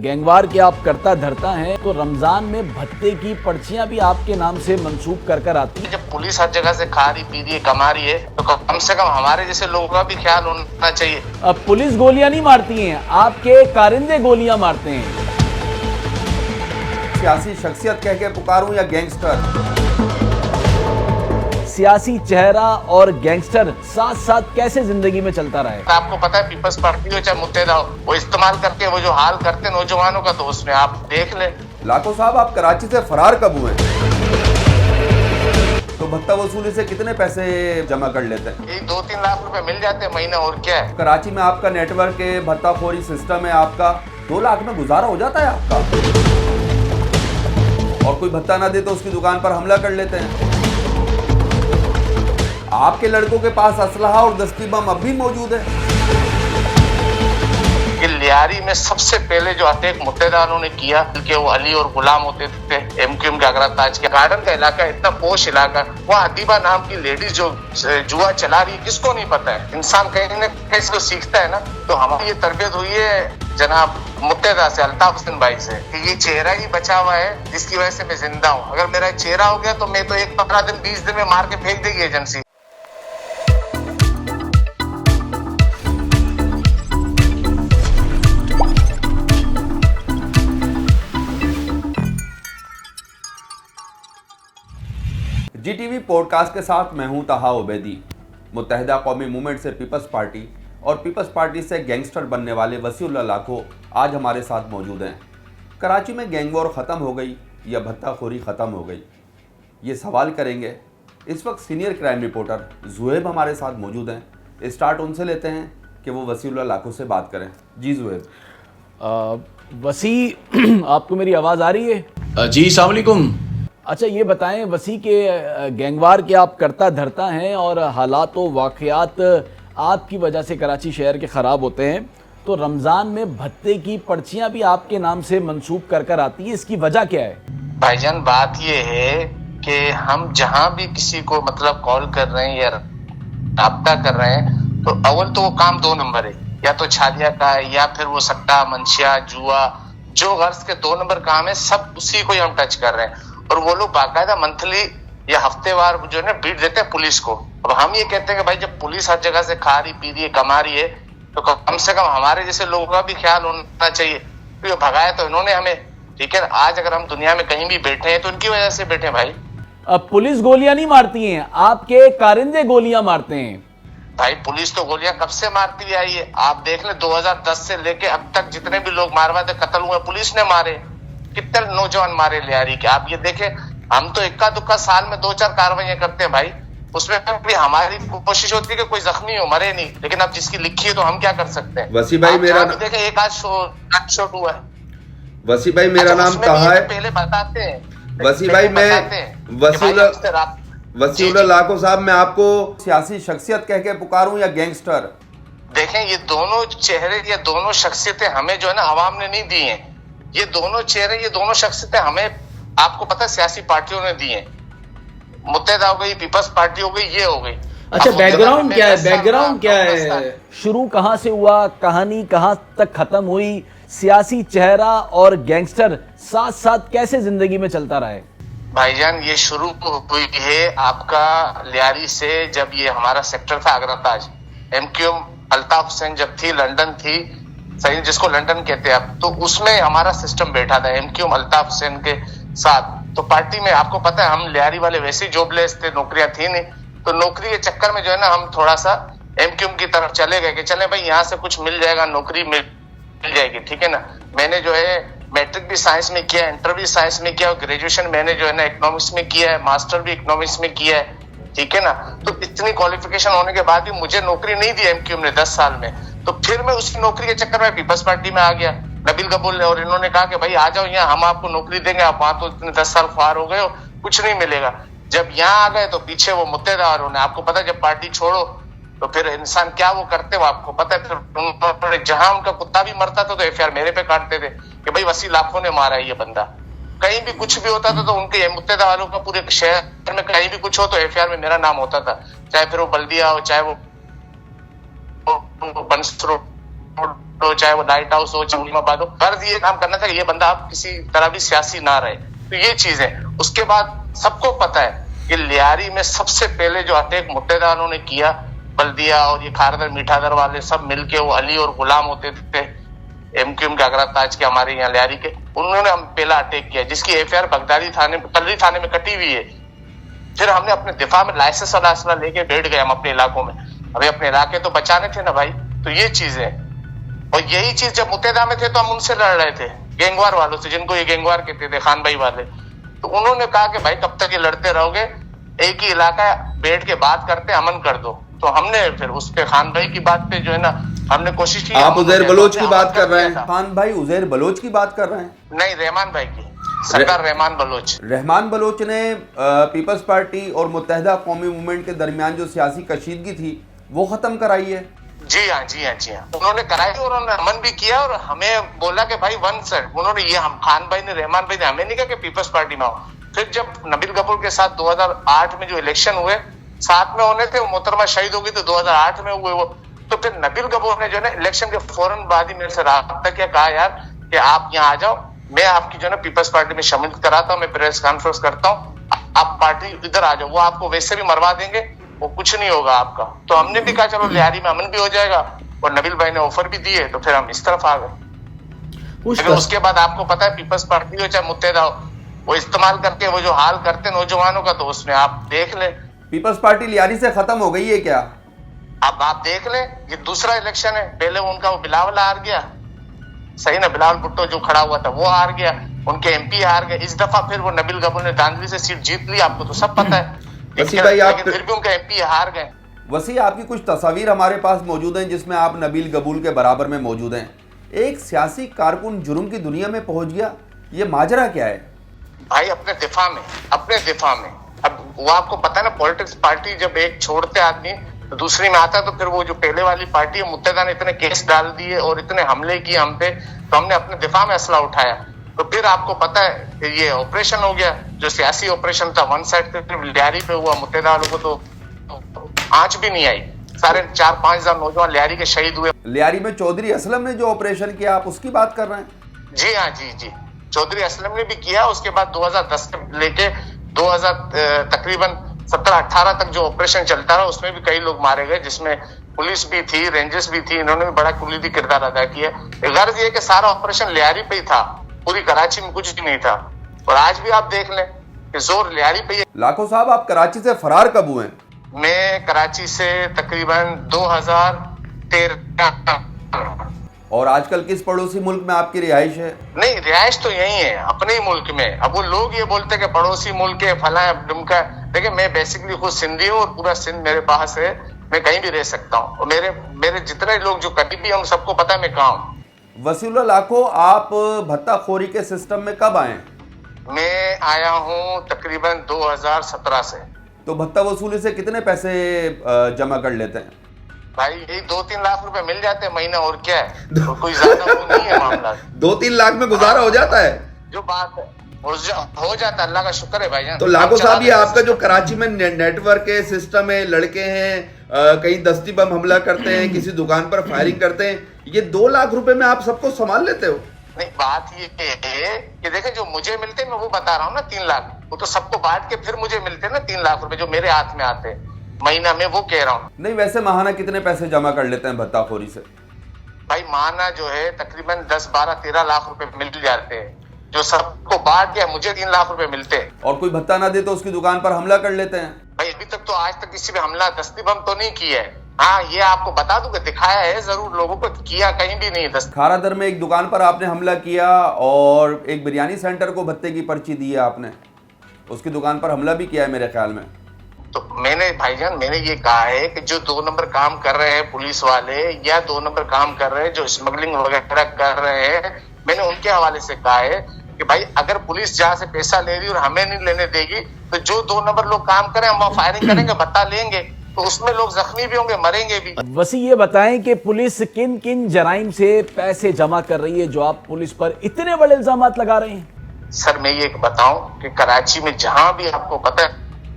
Gang war के आप करता धरता हैं तो रमजान में भत्ते की पर्चियां भी आपके नाम से मंसूब कर आती हैं। जब पुलिस हर जगह से खा रही पी रही है कमा रही है तो कम से कम हमारे जैसे लोगों का भी ख्याल होना चाहिए। अब पुलिस गोलियां नहीं मारती हैं, आपके कारिंदे गोलियां मारते हैं। सियासी शख्सियत कह के पुकारूं या गैंगस्टर? सियासी चेहरा और गैंगस्टर साथ साथ कैसे जिंदगी में चलता रहे? आपको पता है पीपल्स पार्टी हो चाहे मुत्तेदा हो, वो इस्तेमाल करके वो जो हाल करते हैं नौजवानों का, तो उसमें आप देख ले। लाखो साहब, आप कराची से फरार कब हुए? तो भत्ता वसूली से कितने पैसे जमा कर लेते हैं? यही 2-3 लाख रुपए मिल जाते हैं महीना, और क्या है। कराची में आपका नेटवर्क है, भत्ताखोरी सिस्टम है आपका, 2 लाख में गुजारा हो जाता है आपका। और कोई भत्ता ना दे तो उसकी दुकान पर हमला कर लेते हैं। आपके लड़कों के पास असलहा और दस्ती बम अब भी मौजूद है। कि लियारी में सबसे पहले जो अटैक मुत्तेदारों ने किया, कि वो अली और गुलाम होते थे एमक्यूएम के आगरा ताज के गार्डन का इलाका, इतना पोश इलाका, वहाँ हदीबा नाम की लेडीज जो जुआ चला रही है, किसको नहीं पता है। इंसान कहीं न कहीं से सीखता है ना। तो हमारी ये तरबियत हुई है जनाब मुत्तेदा से, अल्ताफ हुसैन भाई से, कि ये चेहरा ही बचा हुआ है जिसकी वजह से मैं जिंदा हूँ। अगर मेरा चेहरा हो गया तो मैं तो 15 दिन 20 दिन में मार के फेंक देगी एजेंसी। GTV पॉडकास्ट के साथ मैं हूं ताहा उबैदी। मुत्तहिदा कौमी मूवमेंट से पीपल्स पार्टी और पीपल्स पार्टी से गैंगस्टर बनने वाले वसीउल्लाह लाखो आज हमारे साथ मौजूद हैं। कराची में गैंग वॉर ख़त्म हो गई या भत्ताखोरी ख़त्म हो गई, ये सवाल करेंगे। इस वक्त सीनियर क्राइम रिपोर्टर जुहैब हमारे साथ मौजूद हैं। स्टार्ट उनसे लेते हैं कि वो वसीउल्लाह लाखो से बात करें। जी जुहैब। वसी, आपको मेरी आवाज़ आ रही है? जी अस्सलाम वालेकुम। अच्छा, ये बताएं, वसी के गैंगवार के आप करता धरता हैं और हालात व वाक़यात आपकी वजह से कराची शहर के ख़राब होते हैं, तो रमज़ान में भत्ते की पर्चियां भी आपके नाम से मंसूब कर आती हैं, इसकी वजह क्या है? भाईजान, बात ये है कि हम जहां भी किसी को मतलब कॉल कर रहे हैं या राब्ता कर रहे हैं, तो अव्वल तो वो काम 2 नंबर है, या तो छालिया का है या फिर वो सट्टा मंशिया जुआ, जो गर्ज के 2 नंबर काम है, सब उसी को ही हम टच कर रहे हैं। और वो लोग बाकायदा मंथली या हफ्तेवार जो है ना बीट देते हैं पुलिस को। अब हम ये कहते हैं कि भाई जब पुलिस हर जगह से खा रही पी रही है कमा रही है, तो कम से कम हमारे जैसे लोगों का भी ख्याल होना चाहिए। तो भगाया तो इन्होंने हमें, ठीक है। आज अगर हम दुनिया में कहीं भी बैठे हैं तो इनकी वजह से बैठे भाई। अब पुलिस गोलियां नहीं मारती हैं, आपके कारिंदे गोलियां मारते हैं। भाई पुलिस तो गोलियां कब से मारती हुई आई है। आप देख ले 2010 से लेके अब तक जितने भी लोग मारवाते कत्ल हुए पुलिस ने मारे। कितने नौजवान मारे लियारी के, आप ये देखे। हम तो इक्का दुक्का साल में 2-4 कार्रवाइयां करते हैं भाई, उसमें भी हमारी कोशिश होती है कि कोई जख्मी हो, मरे नहीं। लेकिन अब जिसकी लिखी है तो हम क्या कर सकते हैं। वसी भाई, मेरा देखे एक आज शॉट हुआ है। वसी भाई, मेरा नाम ताहा है। पहले बताते हैं वसी भाई, मैं वसीउल्लाह लाखो साहब, मैं आपको सियासी शख्सियत कह के पुकारूं या गैंगस्टर? देखें, ये दोनों चेहरे, ये दोनों शख्सियतें हमें जो है ना अवाम ने नहीं दी हैं। ये दोनों चेहरे, ये दोनों शख्सियतें हमें, आपको पता है, सियासी पार्टियों ने दी हैं। मुत्तेदा हो गई, पीपल्स पार्टी हो गई, ये हो गई। अच्छा, बैकग्राउंड क्या है? बैकग्राउंड क्या है? शुरू कहां से हुआ, कहानी कहां तक खत्म हुई? सियासी चेहरा और गैंगस्टर साथ साथ कैसे जिंदगी में चलता रहे? भाईजान, ये शुरू हुई है आपका लियारी से, जब ये हमारा सेक्टर था आगरा ताज, एमक्यूएम अल्ताफ हुसैन जब थी, लंदन थी, सही जिसको लंदन कहते हैं आप, तो उसमें हमारा सिस्टम बैठा था एमक्यूएम अल्ताफ हुसैन के साथ। तो पार्टी में आपको पता है हम लियारी वाले वैसे ही जॉबलेस थे, नौकरियां थी नहीं। तो नौकरी के चक्कर में जो है ना हम थोड़ा सा एमक्यूएम की तरफ चले गए कि चले भाई यहाँ से कुछ मिल जाएगा, नौकरी मिल जाएगी, ठीक है ना। मैंने जो है मैट्रिक भी साइंस में किया, इंटर भी साइंस में किया, और ग्रेजुएशन मैंने जो है ना इकोनॉमिक्स में किया है, मास्टर भी इकोनॉमिक्स में किया है, ठीक है ना। तो इतनी क्वालिफिकेशन होने के बाद भी मुझे नौकरी नहीं दी एमक्यूएम ने 10 साल में। तो फिर मैं उसी नौकरी के चक्कर में पीपल्स पार्टी में आ गया, नबील कबूल ने, और इन्होंने कहा कि भाई आ जाओ यहाँ, हम आपको नौकरी देंगे। आप वहां तो इतने 10 साल ख्वार हो गए हो, कुछ नहीं मिलेगा। जब यहाँ आ गए तो पीछे वो मुत्तेदा, और उन्हें आपको पता है जब पार्टी छोड़ो तो फिर इंसान क्या वो करते हो आपको पता है। फिर जहां उनका कुत्ता भी मरता था तो एफआईआर मेरे पे काटते थे कि भाई वसी लाखों ने मारा है ये बंदा। कहीं भी कुछ भी होता था तो उनके मुत्तेदा वालों का पूरे शहर में कहीं भी कुछ हो तो एफआईआर में मेरा नाम होता था, चाहे फिर वो बल्दिया हो, चाहे वो बंसरोड हो, चाहे वो लाइट हाउस हो, चाहे उलिमाबाद हो, गर्ज ये काम करना था कि ये बंदा आप किसी तरह भी सियासी ना रहे। तो ये चीज है। उसके बाद सबको पता है कि लियारी में सबसे पहले जो अटैक मुत्तेदारों ने किया, बल्दिया और ये खारदर मीठादर वाले सब मिलके, वो अली और गुलाम होते थे एमक्यूएम के अगरा ताज के, हमारे यहाँ लियारी के, उन्होंने हम पहला अटैक किया, जिसकी एफआईआर बगदादी थाने कलरी थाने में कटी हुई है। फिर हमने अपने दिफा में लाइसेंस वाला असला लेके बैठ गए हम अपने इलाकों में। अभी अपने इलाके तो बचाने थे ना भाई। तो ये चीज है। और यही चीज जब मुत्तेदा में थे तो हम उनसे लड़ रहे थे, गैंगवार वालों से, जिनको ये गैंगवार कहते थे, खान भाई वाले। तो उन्होंने कहा कि भाई कब तक ये लड़ते रहोगे, एक ही इलाका बैठ के बात करते, अमन कर दो। तो हमने फिर उस पे खान भाई की बात पे जो है ना, हमने कोशिश की। आप उजैर बलोच की बात कर रहे हैं? खान भाई उजैर बलोच की बात कर रहे हैं? नहीं, रहमान भाई की, सरदार रहमान बलोच। रहमान बलोच ने पीपल्स पार्टी और मुत्तहिदा कौमी मूवमेंट के दरमियान जो सियासी कशीदगी थी वो खत्म कराई है। जी हाँ, जी हाँ, जी हाँ, उन्होंने कराई और उन्होंने अमन भी किया और हमें बोला कि भाई वन साइड। उन्होंने ये, हम खान भाई ने, रहमान भाई ने हमें नहीं कहा कि पीपल्स पार्टी में आओ। फिर जब नबील कपूर के साथ 2008 में जो इलेक्शन हुए, साथ में होने थे, वो मोहतरमा शहीद हो गई तो 2008 में हुए वो। तो फिर नबील कपूर ने जो है ना इलेक्शन के फौरन बाद ही मेरे से राब्ता किया, कहा यार कि आप यहाँ आ जाओ, मैं आपकी जो है ना पीपल्स पार्टी में शामिल कराता हूँ, मैं प्रेस कॉन्फ्रेंस करता हूँ, आप पार्टी इधर आ जाओ, वो आपको वैसे भी मरवा देंगे, वो कुछ नहीं होगा आपका। तो हमने भी कहा चलो लियारी में अमन भी हो जाएगा, और नबील भाई ने ऑफर भी दिए, तो फिर हम इस तरफ आ गए। लेकिन उसके बाद आपको पता है पीपल्स पार्टी हो चाहे मुत्तेदा हो, वो इस्तेमाल करके वो जो हाल करते नौजवानों का, तो उसमें आप देख ले। पीपल्स पार्टी लियारी से खत्म हो गई है क्या? अब आप देख ले, ये दूसरा इलेक्शन है। पहले उनका वो बिलावल हार गया, सही ना, बिलावल भुट्टो जो खड़ा हुआ था वो हार गया, उनके एमपी हार गए। इस दफा फिर वो नबील कपूर ने धांधली से सीट जीत ली, आपको तो सब पता है। वसी भाई, आप फिर भी उनके एमपी हार गए। वसी, आपकी कुछ तस्वीर हमारे पास मौजूद हैं जिसमें आप नबील कबूल के बराबर में मौजूद हैं। एक सियासी कारकुन जुर्म की दुनिया में पहुंच गया, ये माजरा क्या है? भाई अपने दिफा में, अपने दिफा में। अब वो आपको पता है ना, पॉलिटिक्स पार्टी जब एक छोड़ते आदमी तो दूसरी में आता, तो फिर वो जो पहले वाली पार्टी है, मुत्तेदा ने इतने केस डाल दिए और इतने हमले किए हम पे, तो हमने अपने दिफा में असला उठाया। तो फिर आपको पता है ये ऑपरेशन हो गया, जो सियासी ऑपरेशन था, वन साइड पे लियारी पे हुआ। मुत्तेदा वालों को तो आंच भी नहीं आई, सारे 4-5 हजार नौजवान लियारी के शहीद हुए। लियारी में चौधरी असलम ने जो ऑपरेशन किया, आप उसकी बात कर रहे हैं? जी हाँ, जी जी, चौधरी असलम ने भी किया। उसके बाद 2010 से लेके 2000 तकरीबन 17-18 तक जो ऑपरेशन चलता रहा, उसमें भी कई लोग मारे गए, जिसमें पुलिस भी थी, रेंजर्स भी थी, इन्होंने भी बड़ा कुलीदी किरदार अदा किया। गर्ज ये कि सारा ऑपरेशन लियारी पे ही था, पूरी कराची में कुछ भी नहीं था। और आज भी आप देख लें कि जोर लियारी पे ही। लाखो साहब, आप कराची से फरार कब हुए? मैं कराची से तकरीबन 2013। और आजकल किस पड़ोसी मुल्क में आपकी रिहाइश है? नहीं, रिहाइश तो यही है, अपने ही मुल्क में। अब वो लोग ये बोलते हैं कि पड़ोसी मुल्क है, फला है, डुमका। देखिए, मैं बेसिकली खुद सिंधी हूँ और पूरा सिंध मेरे पास है, मैं कहीं भी रह सकता हूँ। और मेरे जितने लोग जो करीबी हैं, उन सबको पता है मैं कहाँ हूँ। वसीउल्लाह लाखो, आप भत्ताखोरी के सिस्टम में कब आए? मैं आया हूँ तकरीबन 2017 से। तो भत्ता वसूली से कितने पैसे जमा कर लेते हैं? भाई यही 2-3 लाख रुपए मिल जाते हैं महीना, और क्या है, तो कोई ज्यादा वो नहीं है मामला। 2-3 लाख में गुजारा हो जाता है? जो बात है हो जाता है, अल्लाह का शुक्र है भाईजान। तो लाखो साहब, ये आपका जो कराची में नेटवर्क है, सिस्टम है, लड़के हैं, कहीं दस्ती बम हमला करते हैं, किसी दुकान पर फायरिंग करते हैं, ये 2 लाख रुपए में आप सबको संभाल लेते हो? नहीं, बात ये है कि देखे, जो मुझे मिलते हैं मैं वो बता रहा हूँ ना, 3 लाख, वो तो सबको बांट के फिर मुझे मिलते हैं ना 3 लाख रुपए, जो मेरे हाथ में आते हैं महीना में, वो कह रहा हूँ। नहीं, वैसे माहाना कितने पैसे जमा कर लेते हैं भत्ताखोरी से? भाई माना जो है तकरीबन 10, 12, 13 लाख रुपए मिल जाते हैं, जो सबको बांट दिया, मुझे 3 लाख रुपए मिलते हैं। और कोई भत्ता ना दे तो उसकी दुकान पर हमला कर लेते हैं? भाई अभी तक तो, आज तक किसी पे हमला, दस्ती बम तो नहीं किया है। हाँ, ये आपको बता दूं कि दिखाया है जरूर लोगों को, किया कहीं भी नहीं। खारादर में एक दुकान पर आपने हमला किया और एक बिरयानी सेंटर को भत्ते की पर्ची दी है आपने, उसकी दुकान पर हमला भी किया है मेरे ख्याल में। तो मैंने भाईजान, मैंने ये कहा है कि जो 2 नंबर काम कर रहे हैं पुलिस वाले, या 2 नंबर काम कर रहे हैं जो स्मगलिंग वगैरह कर रहे हैं, मैंने उनके हवाले से कहा है कि भाई अगर पुलिस जहाँ से पैसा ले रही और हमें नहीं लेने देगी, तो जो 2 नंबर लोग काम करें, हम वहाँ फायरिंग करेंगे, भत्ता लेंगे, तो उसमें लोग जख्मी भी होंगे, मरेंगे भी। वसी, ये बताएं कि पुलिस किन किन जराइम से पैसे जमा कर रही है जो आप पुलिस पर इतने बड़े इल्जाम लगा रहे हैं? सर मैं ये बताऊं कि कराची में जहां भी आपको पता है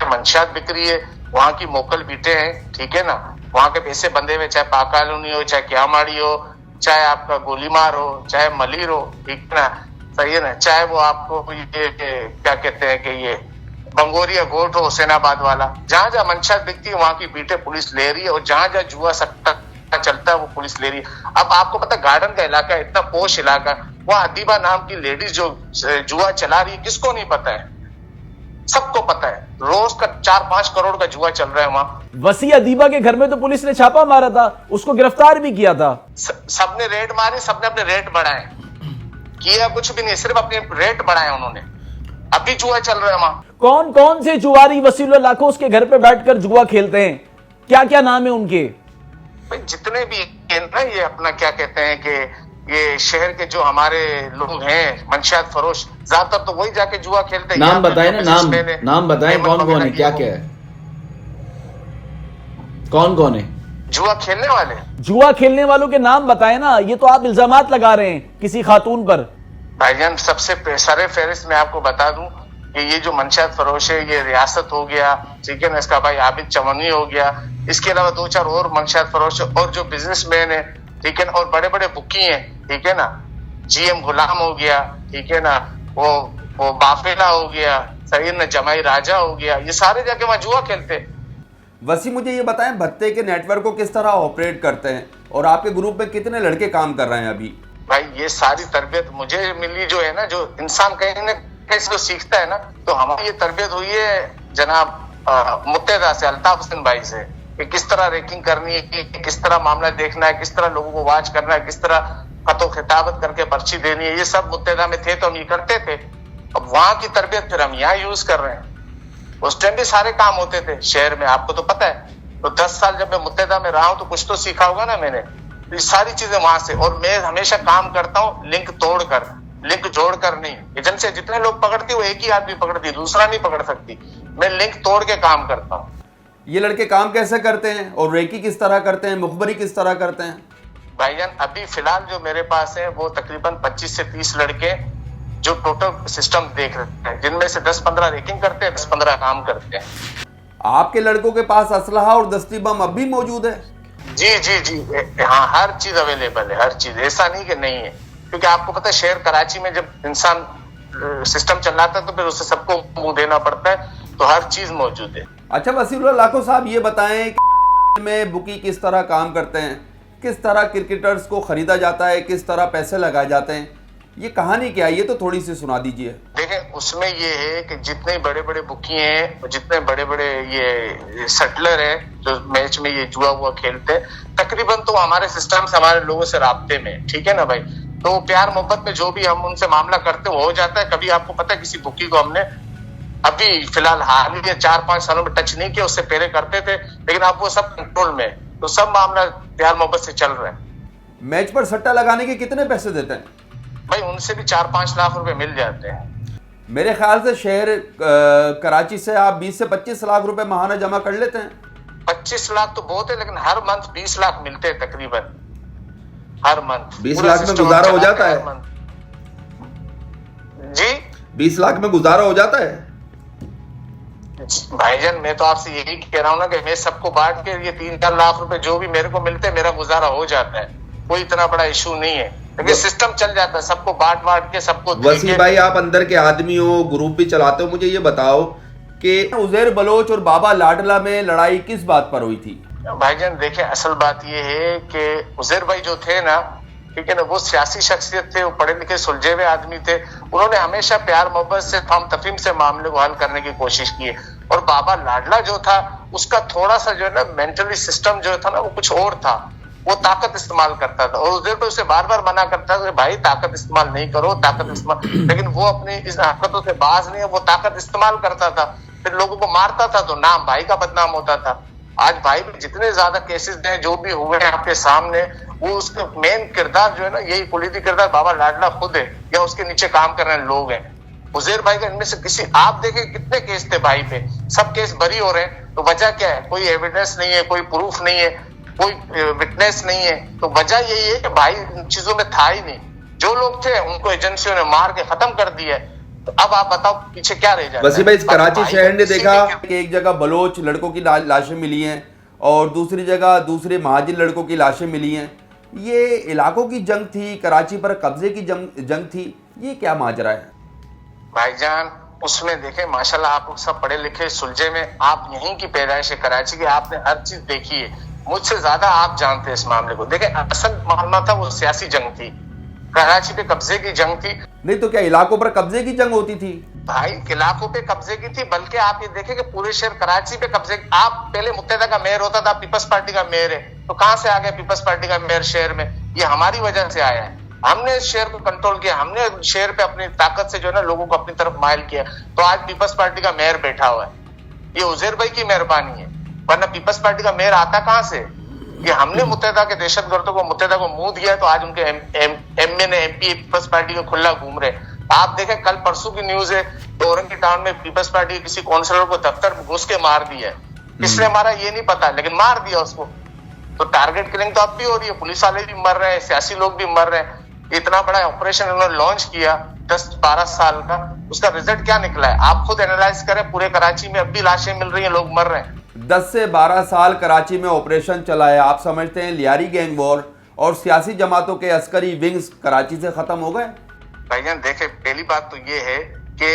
मंशियात बिक रही है, वहां की मोकल बीटे हैं, ठीक है ना, वहां के पैसे बंधे हुए, चाहे पाक कॉलोनी हो, चाहे क्यामाड़ी हो, चाहे आपका गोलीमार हो, चाहे मलिर हो, ठीक है ना, सही है ना, चाहे वो आपको ये क्या कहते हैं कि ये बंगोरिया गोट हो, हुसैनाबाद वाला, जहां जहां मंशा दिखती है वहां की बीटे पुलिस ले रही है, और जहां जहां जुआ सट्टा चलता है वो पुलिस ले रही है। अब आपको पता गार्डन का इलाका, इतना पोश इलाका, वहाँ अदीबा नाम की लेडीज जो जुआ चला रही है, किसको नहीं पता है? सबको पता है। रोज का 4-5 करोड़ का जुआ चल रहा है वहाँ। वसी अदीबा के घर में तो पुलिस ने छापा मारा था, उसको गिरफ्तार भी किया था। सबने रेट मारे, सबने अपने रेट बढ़ाए, किया कुछ भी नहीं, सिर्फ अपने रेट बढ़ाए उन्होंने। अभी जुआ चल रहा है वहाँ। कौन कौन से जुआरी वसीउल्लाह लाखो उसके घर पे बैठकर जुआ खेलते हैं? क्या क्या नाम है उनके? जितने भी ना, ये अपना क्या कहते हैं कि ये शहर के जो हमारे लोग हैं मंशियात फरोश, ज्यादातर तो वही जाके जुआ खेलते हैं। नाम बताए ना, नाम बताए, कौन कौन है, क्या क्या है, कौन कौन है जुआ खेलने वाले? जुआ खेलने वालों के नाम बताए ना, ये तो आप इल्जामात लगा रहे हैं किसी खातून पर। भाईजान सबसे सरे फहरिस्त मैं आपको बता दूं कि ये जो मंशियात फरोश है, ये रियासत हो गया, ठीक है ना, इसका भाई आबिद चमनी हो गया, इसके अलावा 2-4 और मंशियात फरोश और जो बिजनेसमैन है, ठीक है ना, और बड़े बड़े बुकी हैं, ठीक है ना, GM गुलाम हो गया, ठीक है ना, वो बाफेला हो गया, सही है ना, जमाई राजा हो गया, ये सारे जाके वहां जुआ खेलते। वसी मुझे ये बताएं, भत्ते के नेटवर्क को किस तरह ऑपरेट करते हैं और आपके ग्रुप में कितने लड़के काम कर रहे हैं अभी? भाई ये सारी तरबियत मुझे मिली जो है ना, जो इंसान कहीं ना कहीं को सीखता है ना, तो हमारी ये तरबियत हुई है जनाब मुत्तहदा से, अल्ताफ हुसैन भाई से, कि किस तरह रेकिंग करनी है, कि किस तरह मामला देखना है, किस तरह लोगों को वाच करना है, किस तरह खतो खिताबत करके पर्ची देनी है। ये सब मुत्तहदा में थे तो हम ये करते थे। अब वहां की तरबियत फिर हम यहाँ यूज कर रहे हैं। उस टाइम भी सारे काम होते थे शहर में, आपको तो पता है। तो 10 साल जब मैं मुत्तहदा में रहा हूँ तो कुछ तो सीखा होगा ना मैंने। तो ये सारी चीजें वहां से, और मैं हमेशा काम करता हूँ लिंक तोड़कर, लिंक जोड़कर नहीं। एजेंसी जितने लोग पकड़ती वो एक ही आदमी पकड़ती, दूसरा नहीं पकड़ सकती। मैं लिंक तोड़ के काम करता हूँ। ये लड़के काम कैसे करते हैं और रेकी किस तरह करते हैं, मुखबरी किस तरह करते हैं? भाईजान अभी फिलहाल जो मेरे पास है वो तकरीबन 25 से 30 लड़के जो टोटल सिस्टम देख रहे हैं, जिनमें से 10-15 रेकिंग करते हैं, 10-15 काम करते हैं। आपके लड़कों के पास असलहा और दस्ती बम अब भी मौजूद है? जी जी जी, हाँ, हर चीज अवेलेबल है, हर चीज, ऐसा नहीं कि नहीं है। क्योंकि आपको पता है शहर कराची में जब इंसान सिस्टम चलाता है तो फिर उसे सबको मुंह देना पड़ता है, तो हर चीज मौजूद है। अच्छा वसीउल्लाह लाखो साहब, ये बताएं कि में बुकी किस तरह काम करते हैं, किस तरह क्रिकेटर्स को खरीदा जाता है, किस तरह पैसे लगाए जाते हैं, ये कहानी क्या है, ये तो थोड़ी सी सुना दीजिए। देखें, उसमें ये है कि जितने बड़े बड़े बुकी हैं, जितने बड़े बड़े ये सेटलर हैं जो मैच में ये जुआ हुआ खेलते हैं, तकरीबन तो हमारे सिस्टम से, हमारे लोगों से राब्ते में, ठीक है ना भाई। तो प्यार मोहब्बत में जो भी हम उनसे मामला करते हो जाता है। कभी आपको पता है किसी बुकी को हमने अभी फिलहाल हाल ही 4-5 सालों में टच नहीं किया, उससे पहले करते थे, लेकिन अब वो सब कंट्रोल में, तो सब मामला प्यार मोहब्बत से चल रहा है। मैच पर सट्टा लगाने के कितने पैसे देते हैं? भाई उनसे भी 4-5 लाख रुपए मिल जाते हैं। मेरे ख्याल से शहर कराची से आप 20 से 25 लाख रुपए माहाना जमा कर लेते हैं। 25 लाख तो बहुत है, लेकिन हर मंथ 20 लाख मिलते हैं तकरीबन, हर मंथ। 20 लाख में गुजारा हो जाता है जी? 20 लाख में गुजारा हो जाता है भाईजान। मैं तो आपसे यही कह रहा हूँ ना कि मैं सबको बांट के ये 3-4 लाख रुपए जो भी मेरे को मिलते हैं, मेरा गुजारा हो जाता है, कोई इतना बड़ा इशू नहीं है। लेकिन सिस्टम चल जाता है, सबको बांट के सबको। वसी भाई, आप अंदर के आदमी हो, ग्रुप भी चलाते हो, मुझे ये बताओ कि उजैर बलोच और बाबा लाडला में लड़ाई किस बात पर हुई थी? भाईजान देखें, असल बात ये है कि उजैर भाई जो थे ना, ठीक है ना, वो सियासी शख्सियत थे, वो पढ़े लिखे सुलझे हुए आदमी थे। उन्होंने हमेशा प्यार मोहब्बत से, हम तफहीम से मामले को हल करने की कोशिश की है। और बाबा लाडला जो था, उसका थोड़ा सा जो है ना मेंटली सिस्टम जो था ना, वो कुछ और था, वो ताकत इस्तेमाल करता था। और उस पर उसे बार बार मना करता था कि भाई ताकत इस्तेमाल नहीं करो, ताकत इस्तेमाल, लेकिन वो अपनी इस हरकतों से बाज नहीं है, वो ताकत इस्तेमाल करता था, फिर लोगों को मारता था, तो नाम भाई का बदनाम होता था। आज भाई भी जितने ज्यादा केसेस हैं जो भी हुए हैं आपके सामने, वो उसका मेन किरदार जो है ना, यही कुलीदी किरदार बाबा लाडला खुद है, या उसके नीचे काम कर रहे लोग हैं। उजैर भाई का इनमें से किसी, आप देखें कितने केस थे भाई पे, सब केस बरी हो रहे हैं, तो वजह क्या है? कोई एविडेंस नहीं है, कोई प्रूफ नहीं है, कोई विटनेस नहीं है। तो वजह यही है कि भाई इन चीजों में था ही नहीं। जो लोग थे उनको एजेंसियों ने मार के खत्म कर दिया। तो अब आप बताओ पीछे क्या रह जाता है? वसी भाई, इस कराची शहर ने देखा कि एक जगह बलोच लड़कों की लाशें मिली हैं और दूसरी जगह दूसरे महाजिर लड़कों की लाशें मिली हैं, ये इलाकों की जंग थी, कराची पर कब्जे की जंग थी, ये क्या माजरा है? भाईजान उसमें देखे माशाल्लाह आप लोग सब पढ़े लिखे सुलझे में, आप यहीं की पैदाइश है कराची की, आपने हर चीज देखी है, मुझसे ज्यादा आप जानते हैं इस मामले को। देखे असल मामला था वो सियासी जंग थी, कराची पे कब्जे की जंग थी। नहीं तो क्या इलाकों पर कब्जे की जंग होती थी? भाई इलाकों पे कब्जे की थी, बल्कि आप ये देखें कि पूरे शहर कराची पे कब्जे। आप पहले मुत्तहदा का मेयर होता था, पीपल्स पार्टी का मेयर है, तो कहां से आ गया पीपल्स पार्टी का मेयर शहर में? ये हमारी वजह से आया है, हमने इस शहर को कंट्रोल किया, हमने शहर पे अपनी ताकत से जो है ना लोगों को अपनी तरफ माइल किया, तो आज पीपल्स पार्टी का मेयर बैठा हुआ है। ये उजैर भाई की मेहरबानी है, वरना पीपल्स पार्टी का मेयर आता कहां से? ये हमने मुत्तहदा के दहशतगर्दों को मुत्तहदा को मुंह दिया, तो आज उनके एमए ने एमपी पीपल्स पार्टी को खुला घूम रहे। आप देखें कल परसों की न्यूज है, औरंगी टाउन में पीपल्स पार्टी के किसी काउंसलर को दफ्तर में घुस के मार दिया है। किसने मारा ये नहीं पता, लेकिन मार दिया उसको। तो टारगेट किलिंग तो अब भी हो रही है, पुलिस वाले भी मर रहे हैं, सियासी लोग भी मर रहे हैं। इतना बड़ा ऑपरेशन उन्होंने लॉन्च किया 10-12 साल का, उसका रिजल्ट क्या निकला है? आप खुद एनालाइज करें, पूरे कराची में अब भी लाशें मिल रही हैं, लोग मर रहे हैं। 10 से 12 साल कराची में ऑपरेशन चला है। आप समझते हैं लियारी गैंग वॉर और सियासी जमातों के अस्करी विंग्स कराची से खत्म हो गए? भाईजान देखे पहली बात तो ये है कि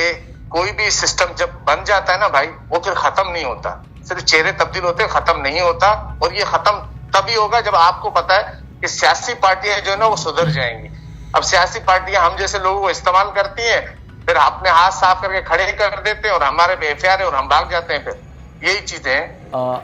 कोई भी सिस्टम जब बन जाता है ना भाई, वो फिर खत्म नहीं होता, सिर्फ चेहरे तब्दील होते हैं, खत्म नहीं होता। और ये खत्म तभी होगा जब आपको पता है कि सियासी पार्टियां जो है ना वो सुधर जाएंगी। अब सियासी पार्टियां हम जैसे लोगों को इस्तेमाल करती हैं, फिर अपने हाथ साफ करके खड़े कर देते हैं और हमारे पे एफआईआर है और हम भाग जाते हैं, फिर यही चीजें हैं।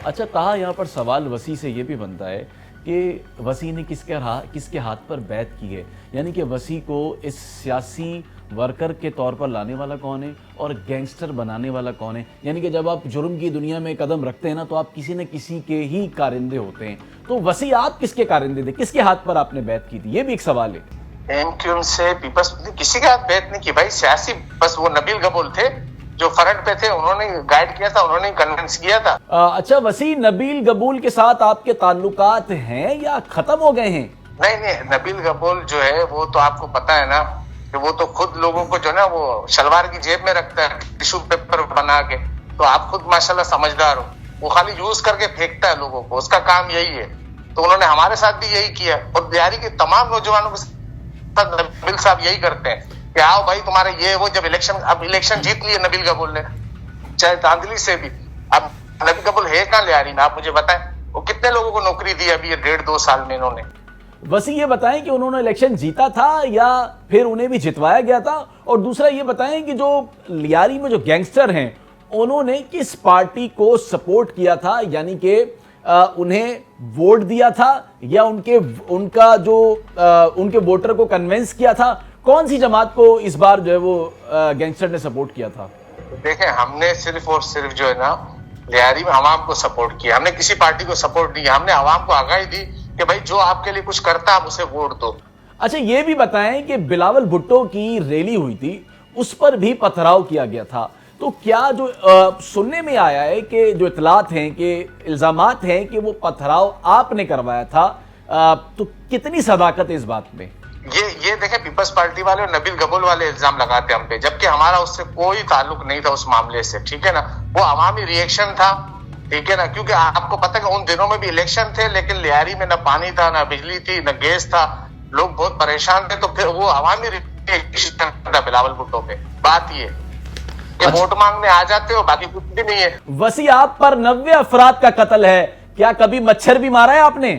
अच्छा कहा यहाँ पर सवाल वसी से ये भी बनता है कि वसी ने किसके हाथ पर बैत की है, यानी कि वसी को इस सियासी वर्कर के तौर पर लाने वाला कौन है और गैंगस्टर बनाने वाला कौन है? यानी कि जब आप जुर्म की दुनिया में कदम रखते हैं ना, तो आप किसी न किसी के ही कारिंदे होते हैं। तो वसी आप किसके कारिंदे थे, किसके हाथ पर आपने बैत की थी, ये भी एक सवाल है। एमक्यूएम से पीपल्स किसी के हाथ बैत नहीं की भाई, सियासी बस वो नबील गबूल थे जो फ्रंट पे थे, उन्होंने गाइड किया था, उन्होंने कन्विंस किया था। अच्छा वसी, नबील गबूल के साथ आपके ताल्लुकात हैं या खत्म हो गए हैं? नहीं, नबील गबूल जो है वो तो आपको पता है ना कि वो तो खुद लोगों को जो है ना वो शलवार की जेब में रखता है टिश्यू पेपर बना के। तो आप खुद माशाल्लाह समझदार हो, वो खाली यूज करके फेंकता है लोगों को, उसका काम यही है। तो उन्होंने हमारे साथ भी यही किया और बिहारी के तमाम नौजवानों के साथ नबील साहब यही करते हैं कि आओ भाई तुम्हारे ये वो। जब अब इलेक्शन जीत लिए नबील गबूल ने, चाहे धांधली से भी। अब नबील गबूल है कहाँ लियारी में, आप मुझे बताएं, वो कितने लोगों को नौकरी दी अभी ये 1.5-2 साल में इन्होंने? वसी ये बताएं कि उन्होंने इलेक्शन जीता था या फिर उन्हें भी जितवाया गया था, और दूसरा ये बताएं कि जो लियारी में जो गैंगस्टर हैं उन्होंने किस पार्टी को सपोर्ट किया था, यानी कि उन्हें वोट दिया था या उनका जो उनके वोटर को कन्विंस किया था? कौन सी जमात को इस बार जो है वो गैंगस्टर ने सपोर्ट किया था? देखें हमने सिर्फ और सिर्फ जो है ना लियारी में अवाम को सपोर्ट किया, हमने किसी पार्टी को सपोर्ट नहीं किया। हमने अवाम को आगाही दी कि भाई जो आपके लिए कुछ करता है आप उसे वोट दो। अच्छा ये भी बताएं कि बिलावल भुट्टो की रैली हुई थी, उस पर भी पथराव किया गया था, तो क्या जो सुनने में आया है कि जो इतलात हैं कि इल्जामात हैं कि वो पथराव आपने करवाया था, तो कितनी सदाकत है इस बात में? ये देखें पीपल्स पार्टी वाले और नबील गबूल वाले इल्जाम लगाते हम पे, जबकि हमारा उससे कोई ताल्लुक नहीं था उस मामले से, ठीक है ना। वो अवामी रिएक्शन था, ठीक है ना, क्योंकि आपको पता है कि उन दिनों में भी इलेक्शन थे लेकिन लियारी में ना पानी था, ना बिजली थी, ना गैस था, लोग बहुत परेशान थे। तो फिर वो अवामी रिएक्शन था बिलावल भुट्टो पे। बात ये कि वोट मांगने आ जाते हो, बाकी कुछ भी नहीं है। वसी आप पर 90 अफराद का कत्ल है, क्या कभी मच्छर भी मारा है आपने?